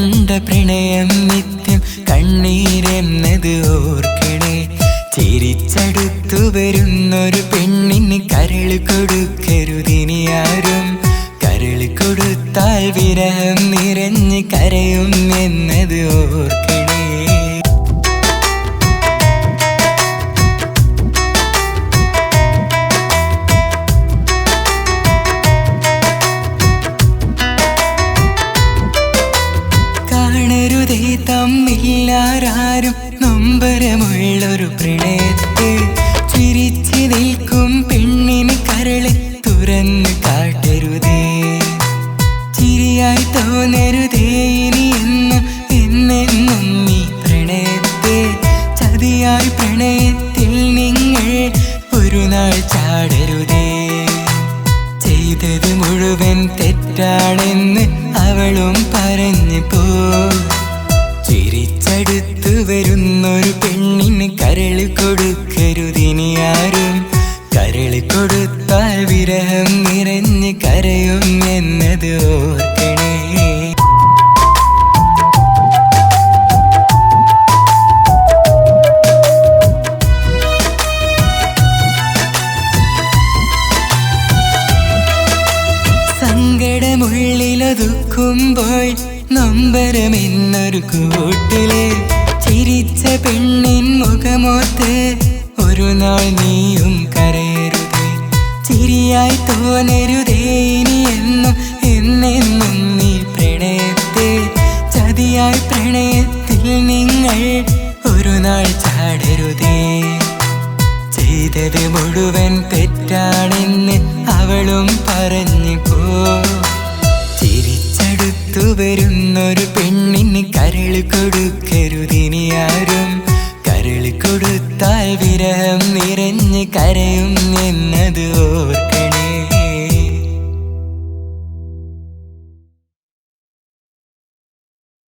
കണ്ട പ്രണയം നിത്യം കണ്ണീരെന്നത് ഓർക്കണേ. ചിരിച്ചടുത്തു വരുന്നൊരു പെണ്ണിന് കരള് കൊടുക്കരുതിനിയാരും. കരള് കൊടുത്താൽ വിരഹം നിറഞ്ഞ് കരയും എന്നത് ഓർക്കണേ. കാണരുതേ തമ്മില്ലാരും നൊമ്പരമുള്ളൊരു പ്രണയത്തെ. ചിരിച്ചു നിൽക്കും പെണ്ണിന് കരള് തുറന്ന് കാട്ടരുതേ. ചിരിയായി തോന്നരുതേ ഇനി എന്നെന്നും ഈ പ്രണയത്തെ. ചതിയായി പ്രണയത്തിൽ നിങ്ങൾ ഒരു നാൾ ചാടരുതേ. ചെയ്തത് മുഴുവൻ തെറ്റാണെന്ന് അവളും പറഞ്ഞു പോ. ചിരിച്ചടുത്തു വരുന്നൊരു പെണ്ണിന് കരള് കൊടുക്കരുതിനിയാരും. കരള് കൊടുത്താൽ വിരഹം നിറഞ്ഞ് കരയും എന്നത് ഓർക്കണേ. സങ്കടമുള്ളിലൊതുക്കുമ്പോൾ നൊമ്പരമെന്നൊരു കൂട്ടില്. ചിരിച്ച പെണ്ണിൻ മുഖമോത്ത് ഒരു നാൾ നീയും കരയരുതേ. ചിരിയായി തോന്നരുതേ ഇനി എന്നെന്നും നീ പ്രണയത്തെ. ചതിയായി പ്രണയത്തിൽ നിങ്ങൾ ഒരു നാൾ ചാടരുതേ. ചെയ്തത് മുഴുവൻ തെറ്റാണെന്ന് അവളും പറഞ്ഞു പോ. ചിരിച്ചടുത്തു വരുന്നൊരു പെണ്ണിന് കരള് കൊടുക്കരുതിനിയാരും. കരള് കൊടുത്താൽ വിരഹം നിറഞ്ഞ് കരയും എന്നത് ഓർക്ക.